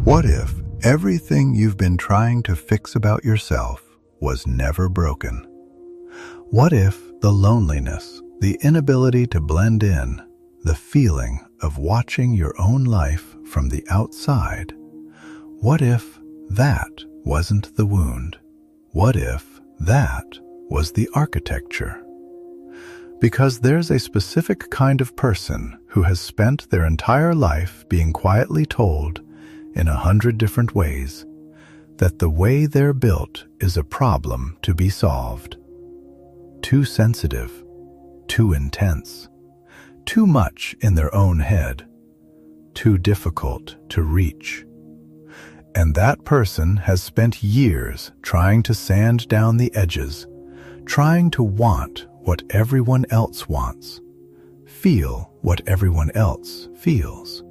What if everything you've been trying to fix about yourself was never broken? What if the loneliness, the inability to blend in, the feeling of watching your own life from the outside, what if that wasn't the wound? What if that was the architecture? Because there's a specific kind of person who has spent their entire life being quietly told in 100 different ways that the way they're built is a problem to be solved. Too sensitive, too intense, too much in their own head, too difficult to reach. And that person has spent years trying to sand down the edges, trying to want what everyone else wants, feel what everyone else feels,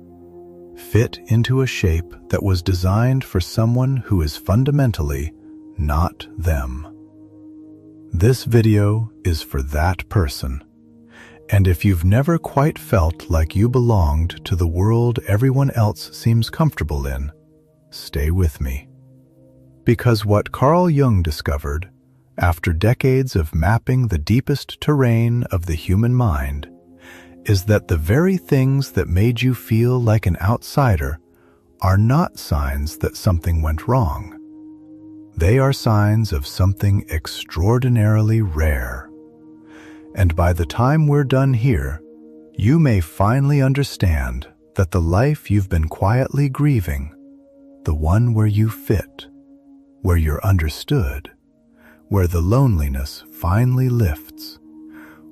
fit into a shape that was designed for someone who is fundamentally not them. This video is for that person. And if you've never quite felt like you belonged to the world everyone else seems comfortable in, stay with me. Because what Carl Jung discovered, after decades of mapping the deepest terrain of the human mind, is that the very things that made you feel like an outsider are not signs that something went wrong. They are signs of something extraordinarily rare. And by the time we're done here, you may finally understand that the life you've been quietly grieving, the one where you fit, where you're understood, where the loneliness finally lifts,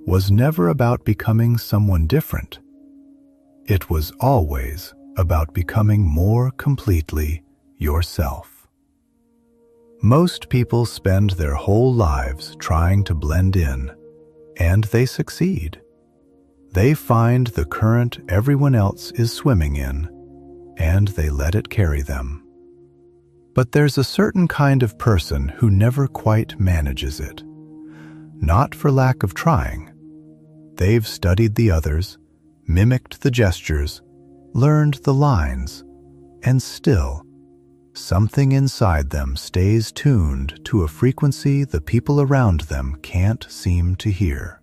was never about becoming someone different. It was always about becoming more completely yourself. Most people spend their whole lives trying to blend in, and they succeed. They find the current everyone else is swimming in, and they let it carry them. But there's a certain kind of person who never quite manages it. Not for lack of trying. They've studied the others, mimicked the gestures, learned the lines, and still, something inside them stays tuned to a frequency the people around them can't seem to hear.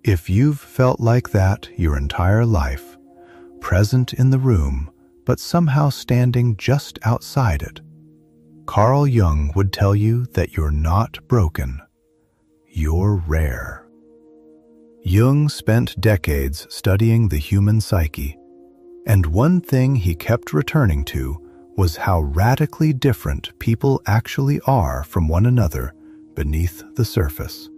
If you've felt like that your entire life, present in the room, but somehow standing just outside it, Carl Jung would tell you that you're not broken. You're rare. Jung spent decades studying the human psyche, and one thing he kept returning to was how radically different people actually are from one another beneath the surface.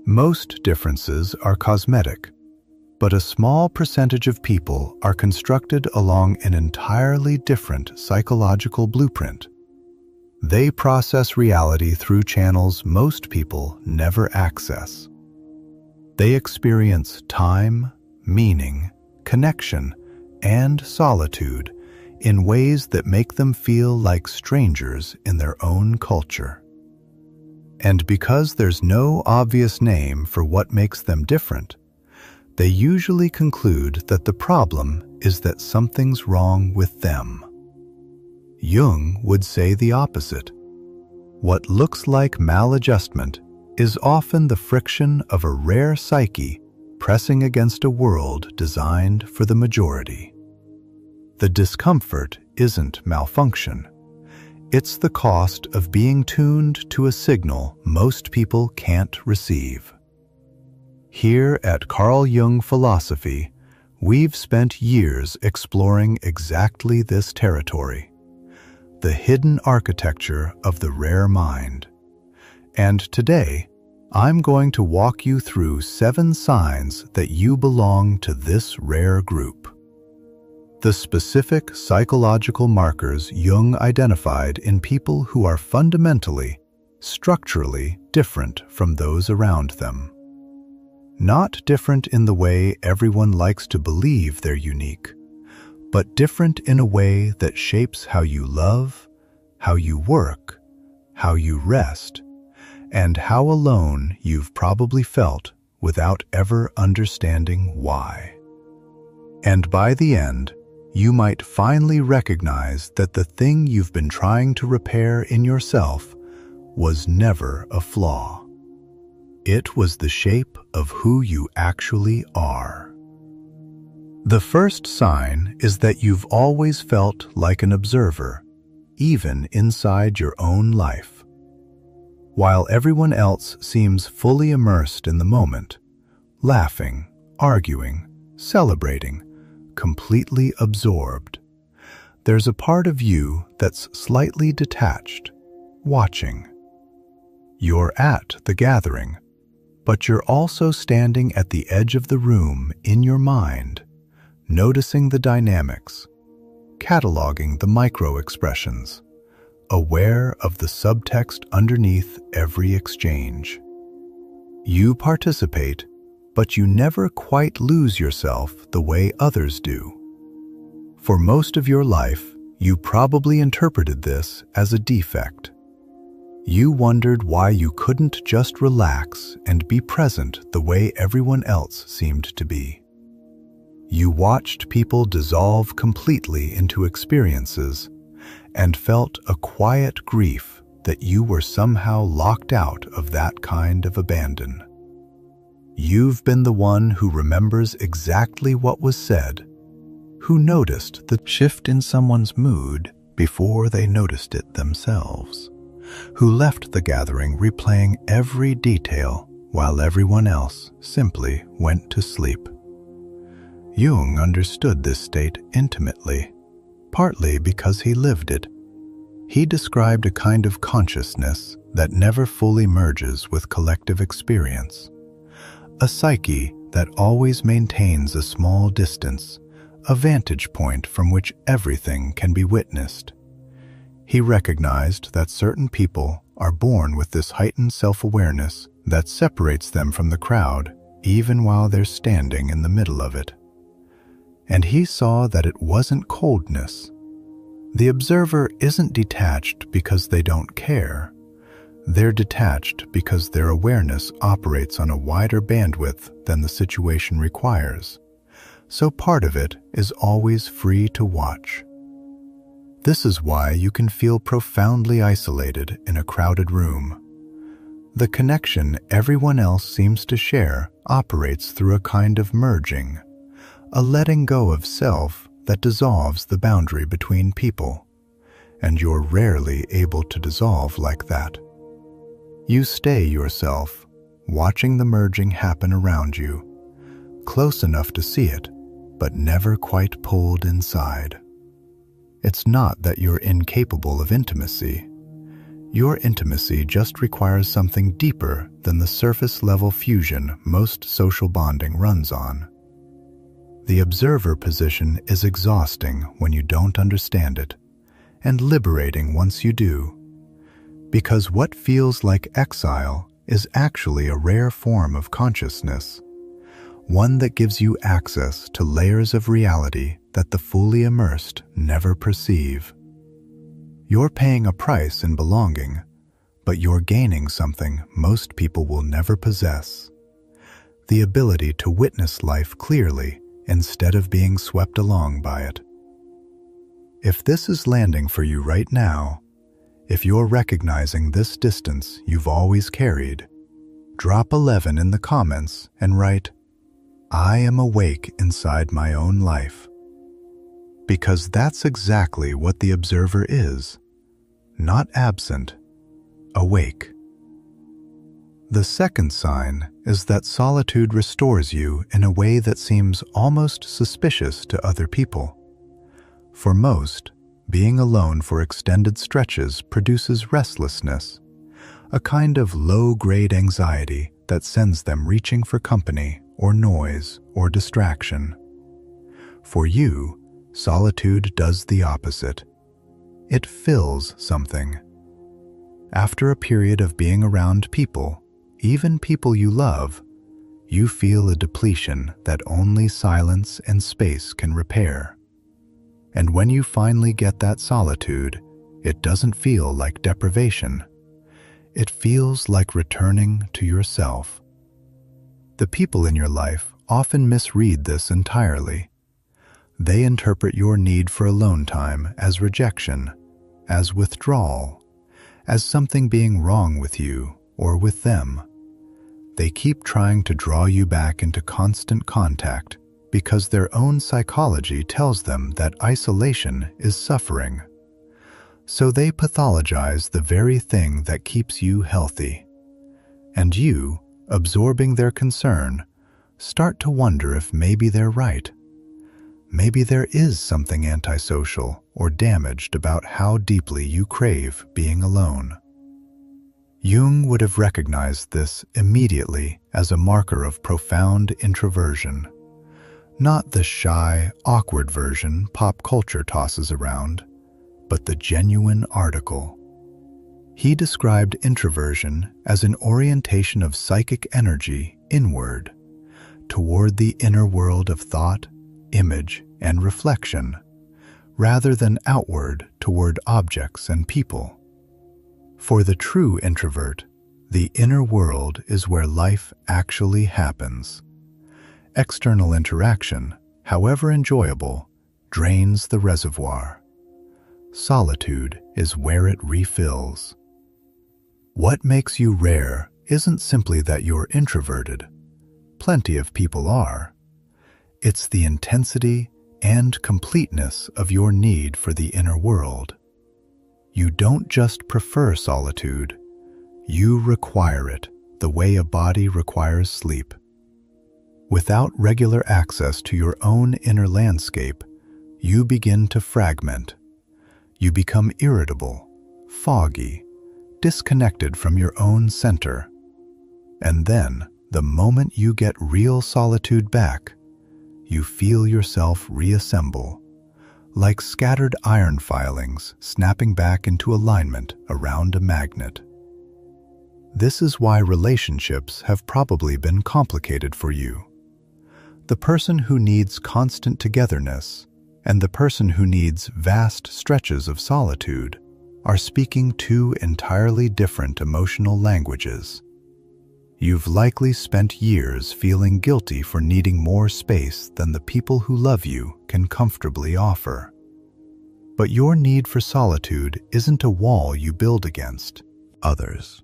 Most differences are cosmetic, but a small percentage of people are constructed along an entirely different psychological blueprint. They process reality through channels most people never access. They experience time, meaning, connection, and solitude in ways that make them feel like strangers in their own culture. And because there's no obvious name for what makes them different, they usually conclude that the problem is that something's wrong with them. Jung would say the opposite. What looks like maladjustment is often the friction of a rare psyche pressing against a world designed for the majority. The discomfort isn't malfunction. It's the cost of being tuned to a signal most people can't receive. Here at Carl Jung Philosophy, we've spent years exploring exactly this territory, the hidden architecture of the rare mind. And today, I'm going to walk you through 7 signs that you belong to this rare group. The specific psychological markers Jung identified in people who are fundamentally, structurally different from those around them. Not different in the way everyone likes to believe they're unique, but different in a way that shapes how you love, how you work, how you rest, and how alone you've probably felt without ever understanding why. And by the end, you might finally recognize that the thing you've been trying to repair in yourself was never a flaw. It was the shape of who you actually are. The first sign is that you've always felt like an observer, even inside your own life. While everyone else seems fully immersed in the moment, laughing, arguing, celebrating, completely absorbed, there's a part of you that's slightly detached, watching. You're at the gathering, but you're also standing at the edge of the room in your mind, noticing the dynamics, cataloging the micro-expressions, aware of the subtext underneath every exchange. You participate, but you never quite lose yourself the way others do. For most of your life, you probably interpreted this as a defect. You wondered why you couldn't just relax and be present the way everyone else seemed to be. You watched people dissolve completely into experiences and felt a quiet grief that you were somehow locked out of that kind of abandon. You've been the one who remembers exactly what was said, who noticed the shift in someone's mood before they noticed it themselves, who left the gathering replaying every detail while everyone else simply went to sleep. Jung understood this state intimately, partly because he lived it. He described a kind of consciousness that never fully merges with collective experience, a psyche that always maintains a small distance, a vantage point from which everything can be witnessed. He recognized that certain people are born with this heightened self-awareness that separates them from the crowd even while they're standing in the middle of it. And he saw that it wasn't coldness. The observer isn't detached because they don't care. They're detached because their awareness operates on a wider bandwidth than the situation requires, so part of it is always free to watch. This is why you can feel profoundly isolated in a crowded room. The connection everyone else seems to share operates through a kind of merging, a letting go of self that dissolves the boundary between people, and you're rarely able to dissolve like that. You stay yourself, watching the merging happen around you, close enough to see it, but never quite pulled inside. It's not that you're incapable of intimacy. Your intimacy just requires something deeper than the surface-level fusion most social bonding runs on. The observer position is exhausting when you don't understand it, and liberating once you do, because what feels like exile is actually a rare form of consciousness, one that gives you access to layers of reality that the fully immersed never perceive. You're paying a price in belonging, but you're gaining something most people will never possess: the ability to witness life clearly instead of being swept along by it. If this is landing for you right now, if you're recognizing this distance you've always carried, drop 11 in the comments and write, "I am awake inside my own life." Because that's exactly what the observer is, not absent, awake. The second sign is that solitude restores you in a way that seems almost suspicious to other people. For most, being alone for extended stretches produces restlessness, a kind of low-grade anxiety that sends them reaching for company or noise or distraction. For you, solitude does the opposite. It fills something. After a period of being around people, even people you love, you feel a depletion that only silence and space can repair. And when you finally get that solitude, it doesn't feel like deprivation. It feels like returning to yourself. The people in your life often misread this entirely. They interpret your need for alone time as rejection, as withdrawal, as something being wrong with you or with them. They keep trying to draw you back into constant contact because their own psychology tells them that isolation is suffering. So they pathologize the very thing that keeps you healthy. And you, absorbing their concern, start to wonder if maybe they're right. Maybe there is something antisocial or damaged about how deeply you crave being alone. Jung would have recognized this immediately as a marker of profound introversion, not the shy, awkward version pop culture tosses around, but the genuine article. He described introversion as an orientation of psychic energy inward, toward the inner world of thought, image, and reflection, rather than outward toward objects and people. For the true introvert, the inner world is where life actually happens. External interaction, however enjoyable, drains the reservoir. Solitude is where it refills. What makes you rare isn't simply that you're introverted. Plenty of people are. It's the intensity and completeness of your need for the inner world. You don't just prefer solitude, you require it the way a body requires sleep. Without regular access to your own inner landscape, you begin to fragment. You become irritable, foggy, disconnected from your own center. And then, the moment you get real solitude back, you feel yourself reassemble, like scattered iron filings snapping back into alignment around a magnet. This is why relationships have probably been complicated for you. The person who needs constant togetherness and the person who needs vast stretches of solitude are speaking two entirely different emotional languages. You've likely spent years feeling guilty for needing more space than the people who love you can comfortably offer. But your need for solitude isn't a wall you build against others.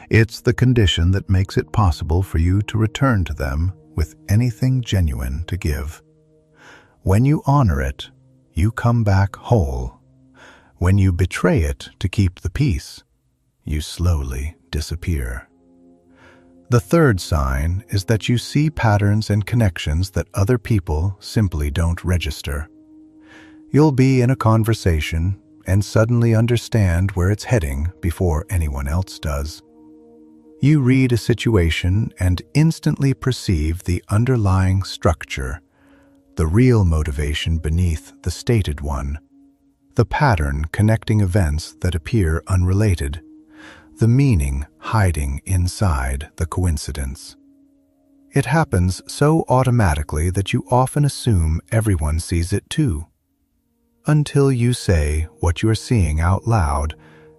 It's the condition that makes it possible for you to return to them with anything genuine to give. When you honor it, you come back whole. When you betray it to keep the peace, you slowly disappear. The third sign is that you see patterns and connections that other people simply don't register. You'll be in a conversation and suddenly understand where it's heading before anyone else does. You read a situation and instantly perceive the underlying structure, the real motivation beneath the stated one, the pattern connecting events that appear unrelated, the meaning hiding inside the coincidence. It happens so automatically that you often assume everyone sees it too, until you say what you're seeing out loud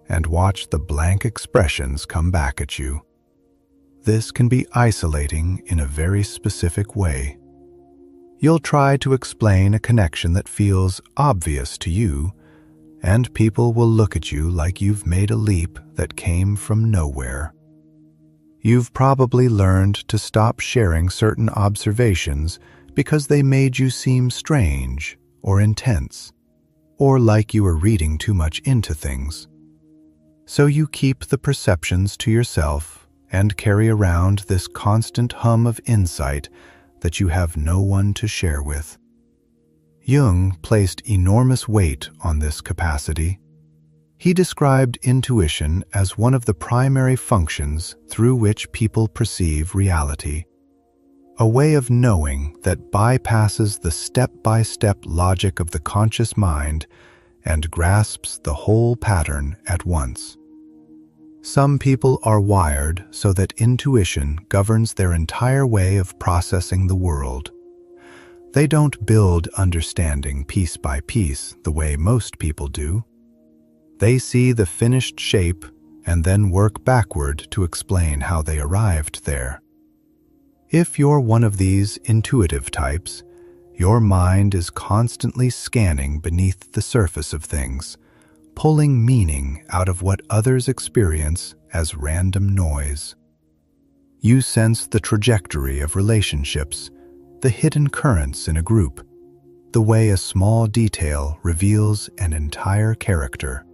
and watch the blank expressions come back at you. This can be isolating in a very specific way. You'll try to explain a connection that feels obvious to you, and people will look at you like you've made a leap that came from nowhere. You've probably learned to stop sharing certain observations because they made you seem strange or intense, or like you were reading too much into things. So you keep the perceptions to yourself and carry around this constant hum of insight that you have no one to share with. Jung placed enormous weight on this capacity. He described intuition as one of the primary functions through which people perceive reality, a way of knowing that bypasses the step-by-step logic of the conscious mind and grasps the whole pattern at once. Some people are wired so that intuition governs their entire way of processing the world. They don't build understanding piece by piece the way most people do. They see the finished shape and then work backward to explain how they arrived there. If you're one of these intuitive types, Your mind is constantly scanning beneath the surface of things, pulling meaning out of what others experience as random noise. You sense the trajectory of relationships, the hidden currents in a group, the way a small detail reveals an entire character.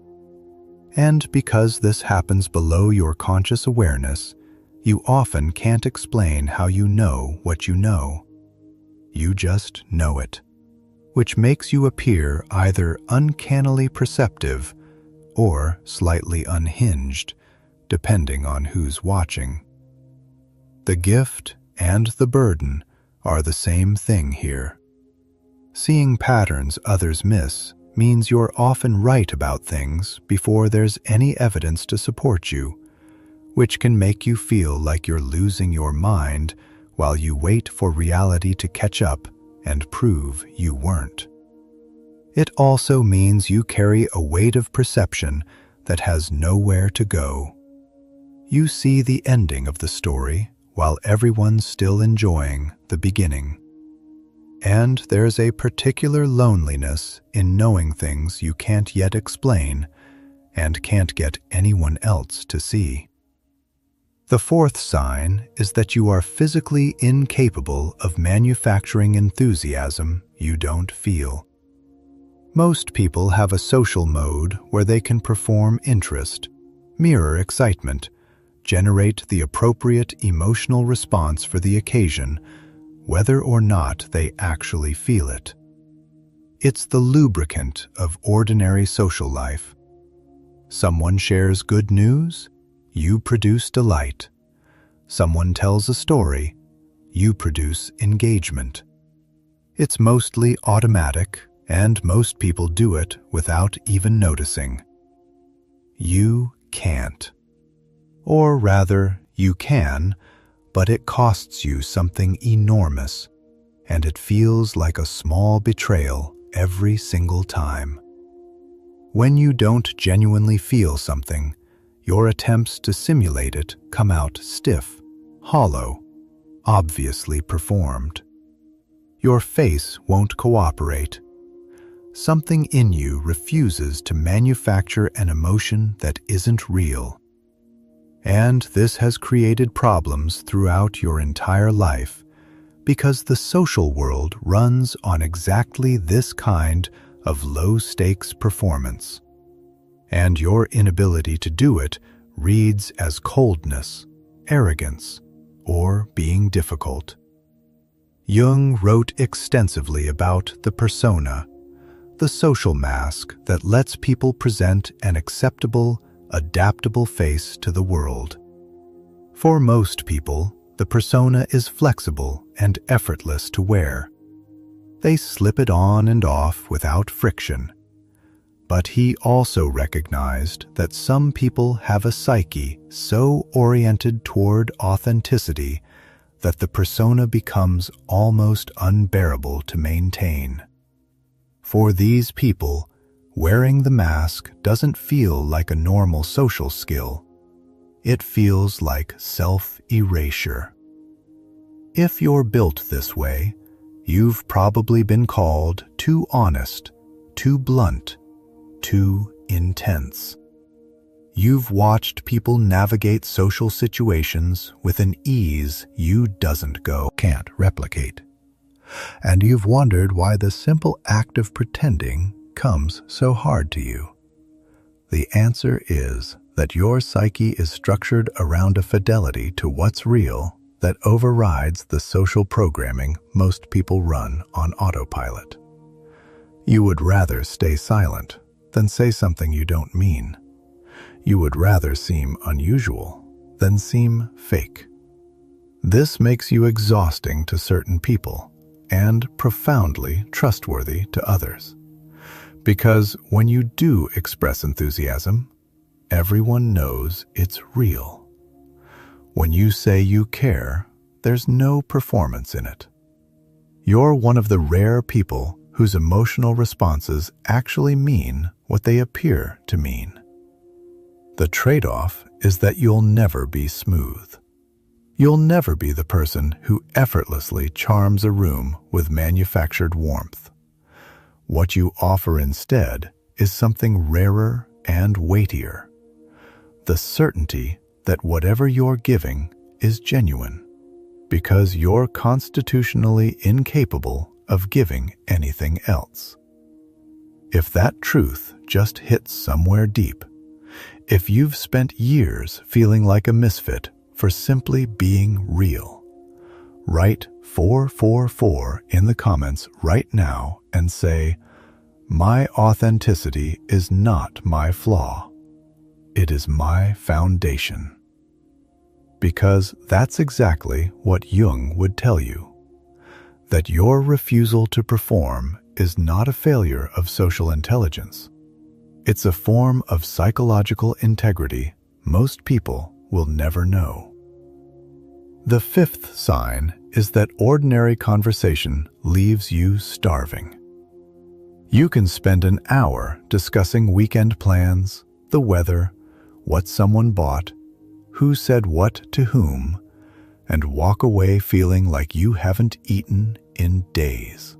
And because this happens below your conscious awareness, you often can't explain how you know what you know. You just know it, which makes you appear either uncannily perceptive or slightly unhinged, depending on who's watching. The gift and the burden are the same thing here. Seeing patterns others miss means you're often right about things before there's any evidence to support you, which can make you feel like you're losing your mind while you wait for reality to catch up and prove you weren't. It also means you carry a weight of perception that has nowhere to go. You see the ending of the story while everyone's still enjoying the beginning. And there's a particular loneliness in knowing things you can't yet explain and can't get anyone else to see. The fourth sign is that you are physically incapable of manufacturing enthusiasm you don't feel. Most people have a social mode where they can perform interest, mirror excitement, generate the appropriate emotional response for the occasion, whether or not they actually feel it. It's the lubricant of ordinary social life. Someone shares good news, you produce delight. Someone tells a story, you produce engagement. It's mostly automatic, and most people do it without even noticing. You can't. Or rather, you can, but it costs you something enormous, and it feels like a small betrayal every single time. When you don't genuinely feel something, your attempts to simulate it come out stiff, hollow, obviously performed. Your face won't cooperate. Something in you refuses to manufacture an emotion that isn't real. And this has created problems throughout your entire life because the social world runs on exactly this kind of low-stakes performance. And your inability to do it reads as coldness, arrogance, or being difficult. Jung wrote extensively about the persona, the social mask that lets people present an acceptable, adaptable face to the world. For most people, the persona is flexible and effortless to wear. They slip it on and off without friction. But he also recognized that some people have a psyche so oriented toward authenticity that the persona becomes almost unbearable to maintain. For these people, wearing the mask doesn't feel like a normal social skill. It feels like self-erasure. If you're built this way, you've probably been called too honest, too blunt, too intense. You've watched people navigate social situations with an ease you can't replicate. And you've wondered why the simple act of pretending comes so hard to you. The answer is that your psyche is structured around a fidelity to what's real that overrides the social programming most people run on autopilot. You would rather stay silent than say something you don't mean. You would rather seem unusual than seem fake. This makes you exhausting to certain people and profoundly trustworthy to others. Because when you do express enthusiasm, everyone knows it's real. When you say you care, there's no performance in it. You're one of the rare people whose emotional responses actually mean what they appear to mean. The trade-off is that you'll never be smooth. You'll never be the person who effortlessly charms a room with manufactured warmth. What you offer instead is something rarer and weightier: the certainty that whatever you're giving is genuine, because you're constitutionally incapable of giving anything else. If that truth just hits somewhere deep, if you've spent years feeling like a misfit for simply being real, write 444 in the comments right now and say, "My authenticity is not my flaw. It is my foundation." Because that's exactly what Jung would tell you, that your refusal to perform is not a failure of social intelligence. It's a form of psychological integrity most people will never know. The fifth sign is that ordinary conversation leaves you starving. You can spend an hour discussing weekend plans, the weather, what someone bought, who said what to whom, and walk away feeling like you haven't eaten in days.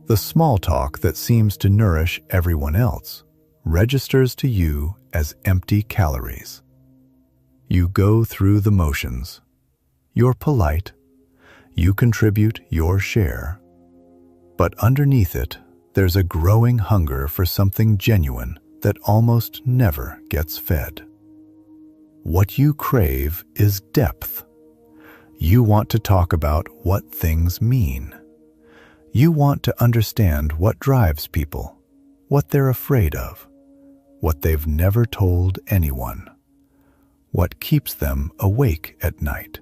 The small talk that seems to nourish everyone else registers to you as empty calories. You go through the motions. You're polite. You contribute your share. But underneath it, there's a growing hunger for something genuine that almost never gets fed. What you crave is depth. You want to talk about what things mean. You want to understand what drives people, what they're afraid of, what they've never told anyone, what keeps them awake at night.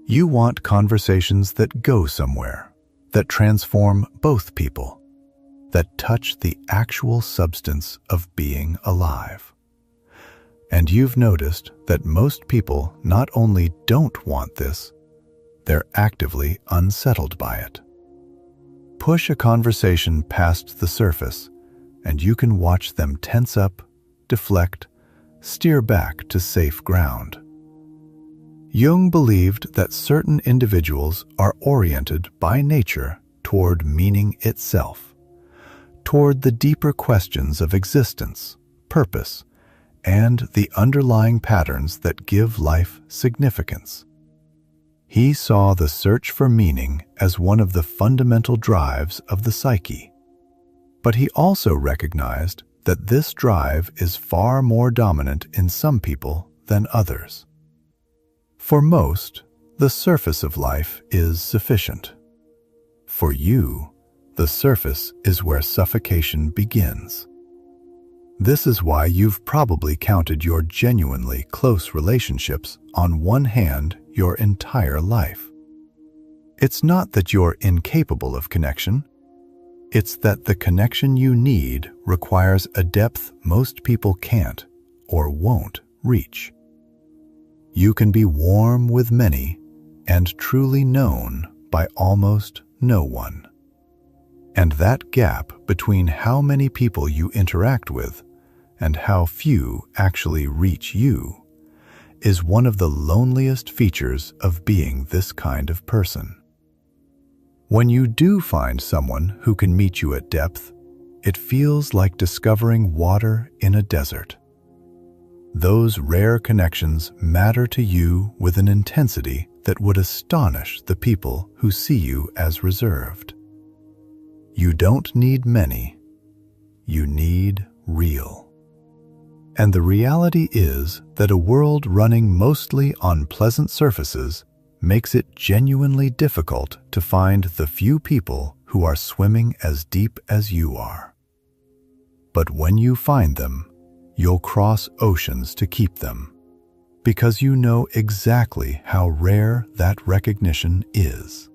You want conversations that go somewhere, that transform both people, that touch the actual substance of being alive. And you've noticed that most people not only don't want this, they're actively unsettled by it. Push a conversation past the surface, and you can watch them tense up, deflect, steer back to safe ground. Jung believed that certain individuals are oriented by nature toward meaning itself, toward the deeper questions of existence, purpose, and the underlying patterns that give life significance. He saw the search for meaning as one of the fundamental drives of the psyche. But he also recognized that this drive is far more dominant in some people than others. For most, the surface of life is sufficient. For you, the surface is where suffocation begins. This is why you've probably counted your genuinely close relationships on one hand your entire life. It's not that you're incapable of connection. It's that the connection you need requires a depth most people can't or won't reach. You can be warm with many and truly known by almost no one. And that gap between how many people you interact with and how few actually reach you is one of the loneliest features of being this kind of person. When you do find someone who can meet you at depth, it feels like discovering water in a desert. Those rare connections matter to you with an intensity that would astonish the people who see you as reserved. You don't need many. You need real. And the reality is that a world running mostly on pleasant surfaces makes it genuinely difficult to find the few people who are swimming as deep as you are. But when you find them, you'll cross oceans to keep them, because you know exactly how rare that recognition is.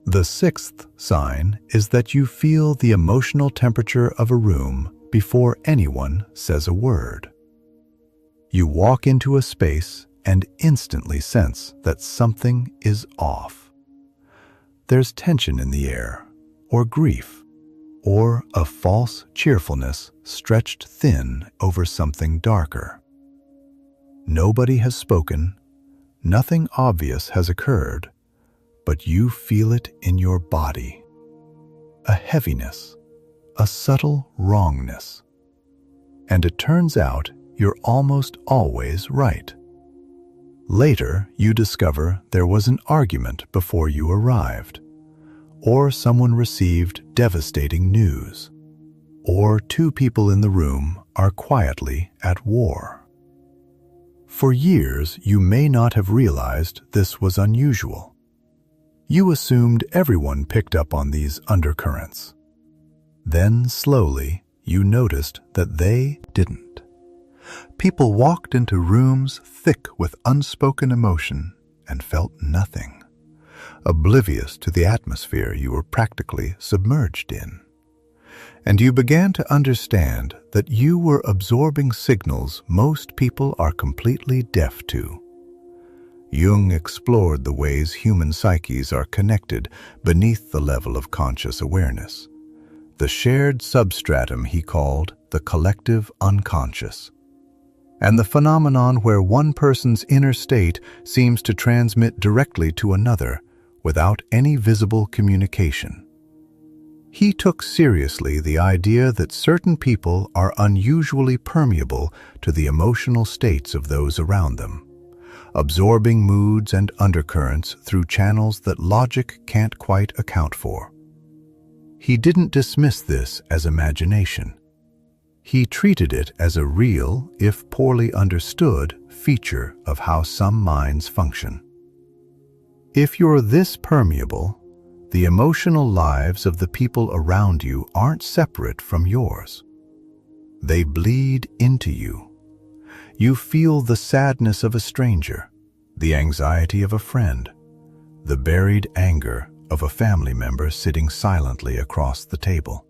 The sixth sign is that you feel the emotional temperature of a room before anyone says a word. You walk into a space and instantly sense that something is off. There's tension in the air, or grief, or a false cheerfulness stretched thin over something darker. Nobody has spoken, Nothing obvious has occurred, but you feel it in your body. A heaviness, a subtle wrongness. And it turns out you're almost always right. Later, you discover there was an argument before you arrived, or someone received devastating news, or two people in the room are quietly at war. For years, you may not have realized this was unusual. You assumed everyone picked up on these undercurrents. Then, slowly, you noticed that they didn't. People walked into rooms thick with unspoken emotion and felt nothing, oblivious to the atmosphere you were practically submerged in. And you began to understand that you were absorbing signals most people are completely deaf to. Jung explored the ways human psyches are connected beneath the level of conscious awareness, the shared substratum he called the collective unconscious, and the phenomenon where one person's inner state seems to transmit directly to another without any visible communication. He took seriously the idea that certain people are unusually permeable to the emotional states of those around them, absorbing moods and undercurrents through channels that logic can't quite account for. He didn't dismiss this as imagination. He treated it as a real, if poorly understood, feature of how some minds function. If you're this permeable, the emotional lives of the people around you aren't separate from yours. They bleed into you. You feel the sadness of a stranger, the anxiety of a friend, the buried anger of a family member sitting silently across the table.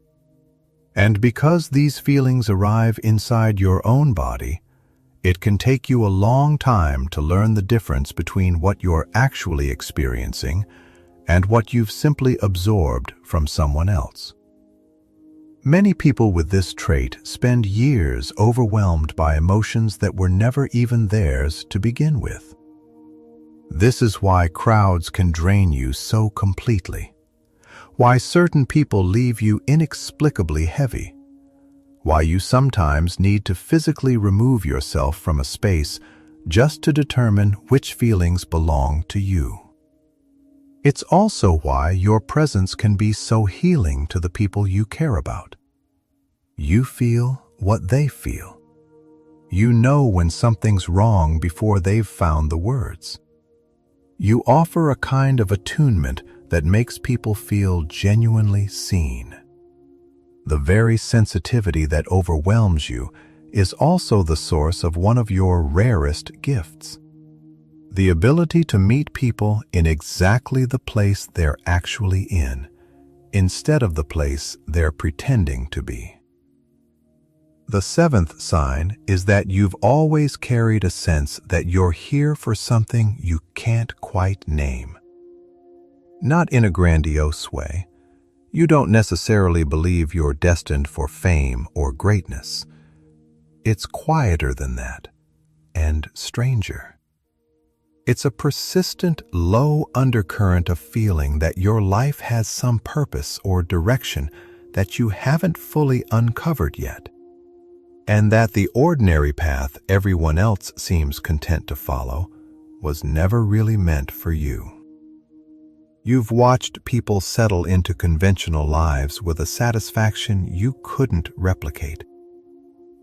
And because these feelings arrive inside your own body, it can take you a long time to learn the difference between what you're actually experiencing and what you've simply absorbed from someone else. Many people with this trait spend years overwhelmed by emotions that were never even theirs to begin with. This is why crowds can drain you so completely, why certain people leave you inexplicably heavy, why you sometimes need to physically remove yourself from a space just to determine which feelings belong to you. It's also why your presence can be so healing to the people you care about. You feel what they feel. You know when something's wrong before they've found the words. You offer a kind of attunement that makes people feel genuinely seen. The very sensitivity that overwhelms you is also the source of one of your rarest gifts: the ability to meet people in exactly the place they're actually in, instead of the place they're pretending to be. The seventh sign is that you've always carried a sense that you're here for something you can't quite name. Not in a grandiose way. You don't necessarily believe you're destined for fame or greatness. It's quieter than that, and stranger. It's a persistent, low undercurrent of feeling that your life has some purpose or direction that you haven't fully uncovered yet, and that the ordinary path everyone else seems content to follow was never really meant for you. You've watched people settle into conventional lives with a satisfaction you couldn't replicate,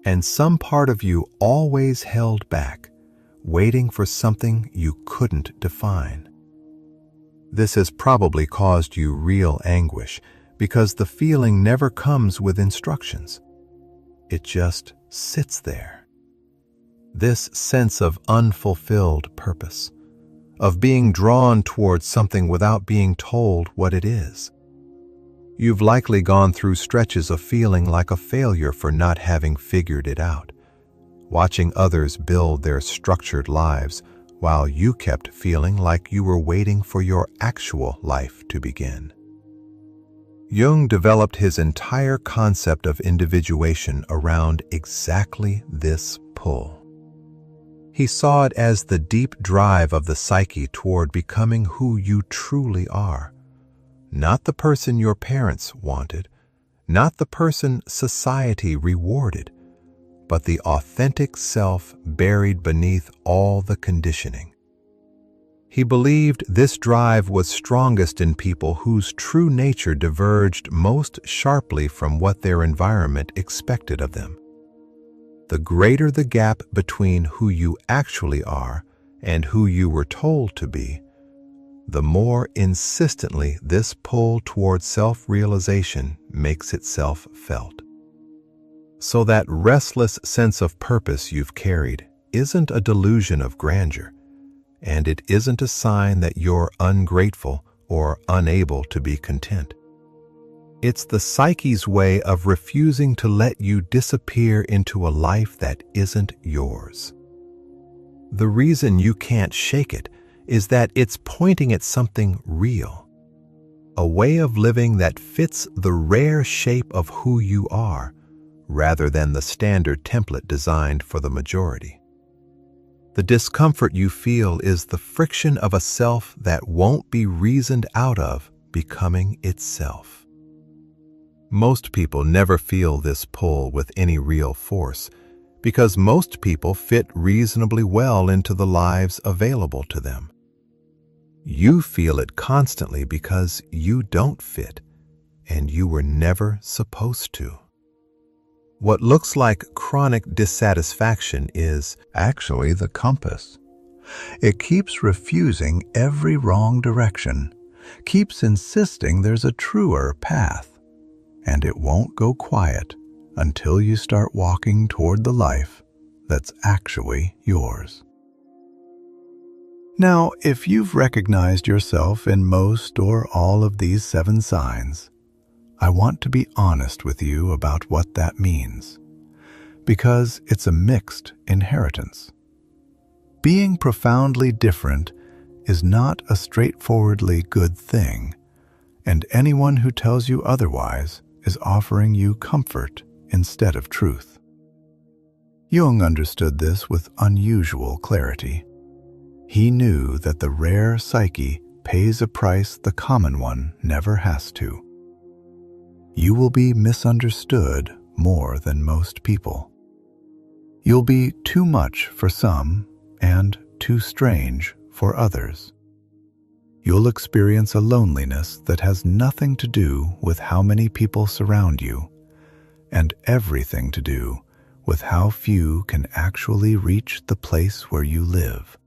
and some part of you always held back, waiting for something you couldn't define. This has probably caused you real anguish because the feeling never comes with instructions. It just sits there. This sense of unfulfilled purpose, of being drawn towards something without being told what it is. You've likely gone through stretches of feeling like a failure for not having figured it out, watching others build their structured lives while you kept feeling like you were waiting for your actual life to begin. Jung developed his entire concept of individuation around exactly this pull. He saw it as the deep drive of the psyche toward becoming who you truly are. Not the person your parents wanted, not the person society rewarded, but the authentic self buried beneath all the conditioning. He believed this drive was strongest in people whose true nature diverged most sharply from what their environment expected of them. The greater the gap between who you actually are and who you were told to be, the more insistently this pull toward self-realization makes itself felt. So that restless sense of purpose you've carried isn't a delusion of grandeur, and it isn't a sign that you're ungrateful or unable to be content. It's the psyche's way of refusing to let you disappear into a life that isn't yours. The reason you can't shake it is that it's pointing at something real, a way of living that fits the rare shape of who you are, rather than the standard template designed for the majority. The discomfort you feel is the friction of a self that won't be reasoned out of becoming itself. Most people never feel this pull with any real force, because most people fit reasonably well into the lives available to them. You feel it constantly because you don't fit, and you were never supposed to. What looks like chronic dissatisfaction is actually the compass. It keeps refusing every wrong direction, keeps insisting there's a truer path, and it won't go quiet until you start walking toward the life that's actually yours. Now, if you've recognized yourself in most or all of these 7 signs, I want to be honest with you about what that means, because it's a mixed inheritance. Being profoundly different is not a straightforwardly good thing, and anyone who tells you otherwise is offering you comfort instead of truth. Jung understood this with unusual clarity. He knew that the rare psyche pays a price the common one never has to. You will be misunderstood more than most people. You'll be too much for some and too strange for others. You'll experience a loneliness that has nothing to do with how many people surround you, and everything to do with how few can actually reach the place where you live.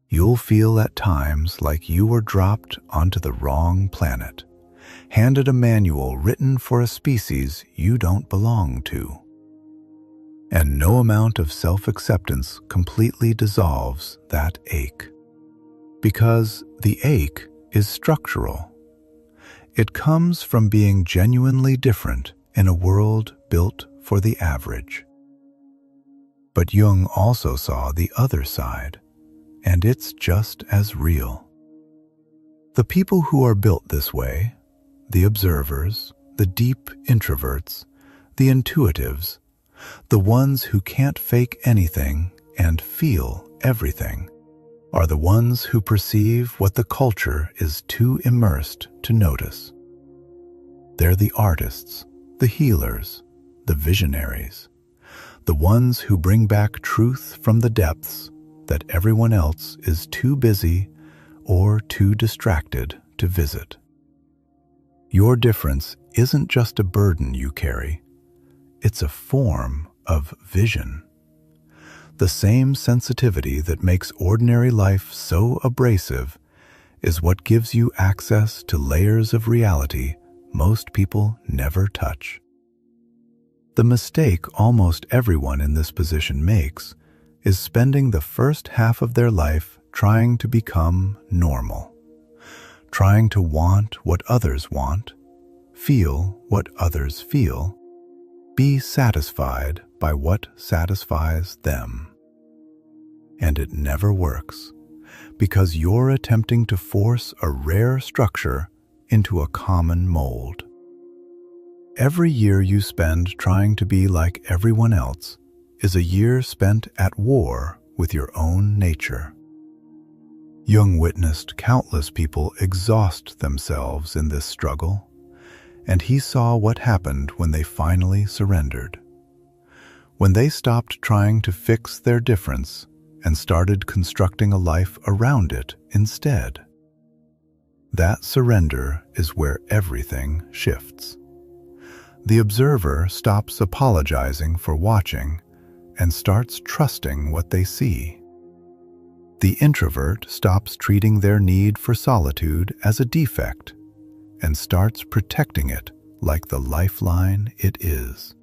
You'll feel at times like you were dropped onto the wrong planet, handed a manual written for a species you don't belong to. And no amount of self-acceptance completely dissolves that ache. Because the ache is structural. It comes from being genuinely different in a world built for the average. But Jung also saw the other side, and it's just as real. The people who are built this way, the observers, the deep introverts, the intuitives, the ones who can't fake anything and feel everything, are the ones who perceive what the culture is too immersed to notice. They're the artists, the healers, the visionaries, the ones who bring back truth from the depths that everyone else is too busy or too distracted to visit. Your difference isn't just a burden you carry, it's a form of vision. The same sensitivity that makes ordinary life so abrasive is what gives you access to layers of reality most people never touch. The mistake almost everyone in this position makes is spending the first half of their life trying to become normal, trying to want what others want, feel what others feel, be satisfied by what satisfies them. And it never works, because you're attempting to force a rare structure into a common mold. Every year you spend trying to be like everyone else is a year spent at war with your own nature. Jung witnessed countless people exhaust themselves in this struggle, and he saw what happened when they finally surrendered. When they stopped trying to fix their difference and started constructing a life around it instead. That surrender is where everything shifts. The observer stops apologizing for watching and starts trusting what they see. The introvert stops treating their need for solitude as a defect and starts protecting it like the lifeline it is.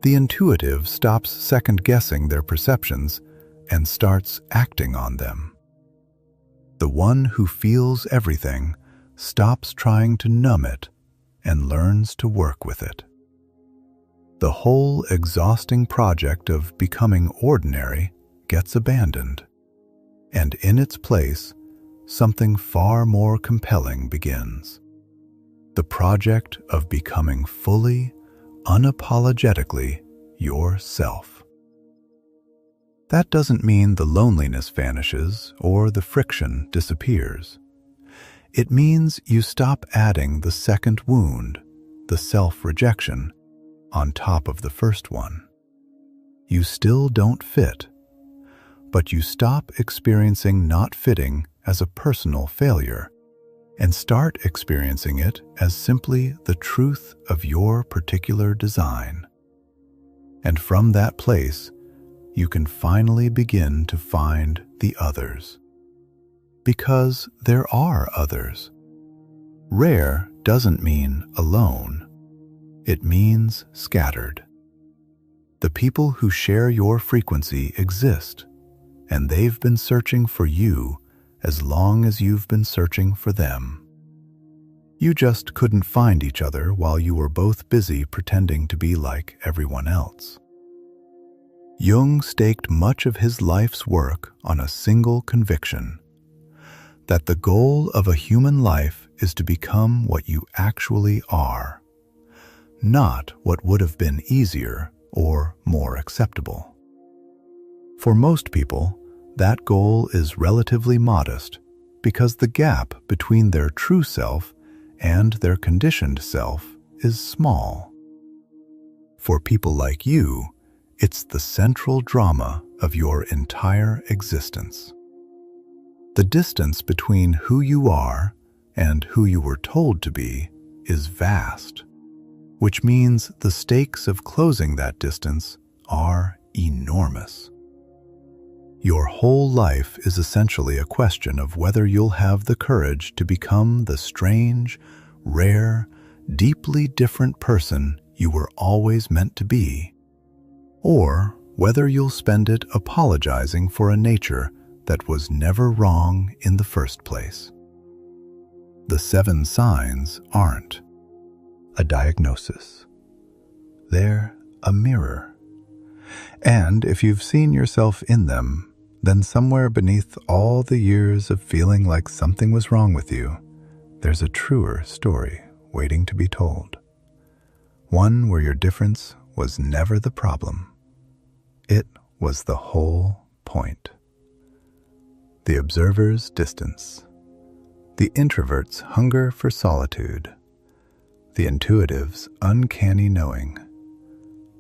The intuitive stops second-guessing their perceptions and starts acting on them. The one who feels everything stops trying to numb it and learns to work with it. The whole exhausting project of becoming ordinary gets abandoned, and in its place, something far more compelling begins. The project of becoming fully, unapologetically yourself. That doesn't mean the loneliness vanishes or the friction disappears. It means you stop adding the second wound, the self-rejection, on top of the first one. You still don't fit, but you stop experiencing not fitting as a personal failure and start experiencing it as simply the truth of your particular design. And from that place, you can finally begin to find the others. Because there are others. Rare doesn't mean alone. It means scattered. The people who share your frequency exist, and they've been searching for you as long as you've been searching for them. You just couldn't find each other while you were both busy pretending to be like everyone else. Jung staked much of his life's work on a single conviction: that the goal of a human life is to become what you actually are, not what would have been easier or more acceptable. For most people, that goal is relatively modest because the gap between their true self and their conditioned self is small. For people like you, it's the central drama of your entire existence. The distance between who you are and who you were told to be is vast, which means the stakes of closing that distance are enormous. Your whole life is essentially a question of whether you'll have the courage to become the strange, rare, deeply different person you were always meant to be, or whether you'll spend it apologizing for a nature that was never wrong in the first place. The 7 signs aren't a diagnosis. They're a mirror. And if you've seen yourself in them, then somewhere beneath all the years of feeling like something was wrong with you, there's a truer story waiting to be told. One where your difference was never the problem. It was the whole point. The observer's distance. The introvert's hunger for solitude. The intuitive's uncanny knowing.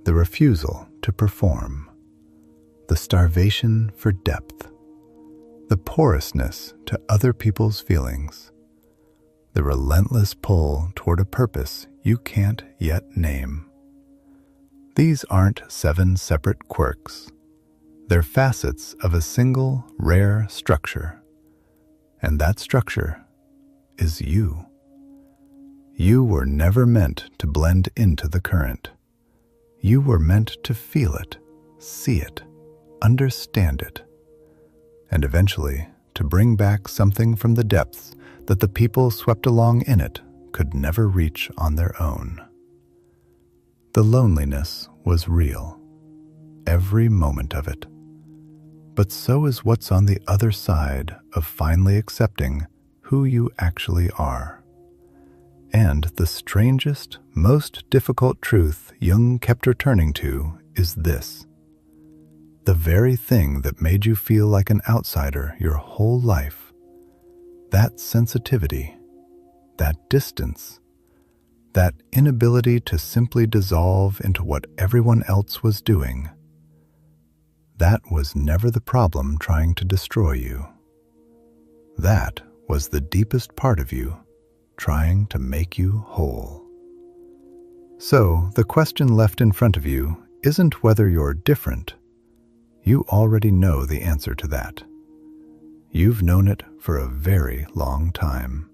The refusal to perform. The starvation for depth. The porousness to other people's feelings. The relentless pull toward a purpose you can't yet name. These aren't 7 separate quirks. They're facets of a single, rare structure. And that structure is you. You were never meant to blend into the current. You were meant to feel it, see it, understand it, and eventually to bring back something from the depths that the people swept along in it could never reach on their own. The loneliness was real, every moment of it. But so is what's on the other side of finally accepting who you actually are. And the strangest, most difficult truth Jung kept returning to is this: The very thing that made you feel like an outsider your whole life, that sensitivity, that distance, that inability to simply dissolve into what everyone else was doing, that was never the problem trying to destroy you. That was the deepest part of you trying to make you whole. So, the question left in front of you isn't whether you're different. You already know the answer to that. You've known it for a very long time.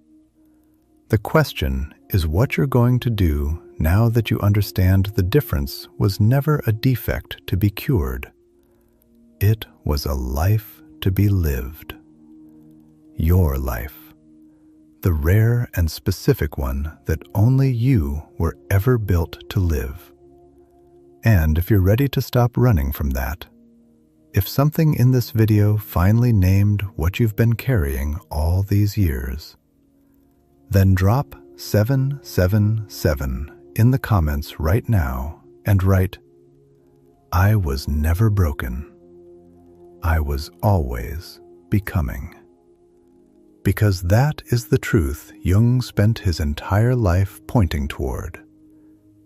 The question is what you're going to do now that you understand the difference was never a defect to be cured. It was a life to be lived. Your life. The rare and specific one that only you were ever built to live. And if you're ready to stop running from that, if something in this video finally named what you've been carrying all these years, then drop 777 in the comments right now and write, "I was never broken. I was always becoming." Because that is the truth Jung spent his entire life pointing toward,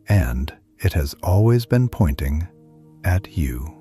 and it has always been pointing at you.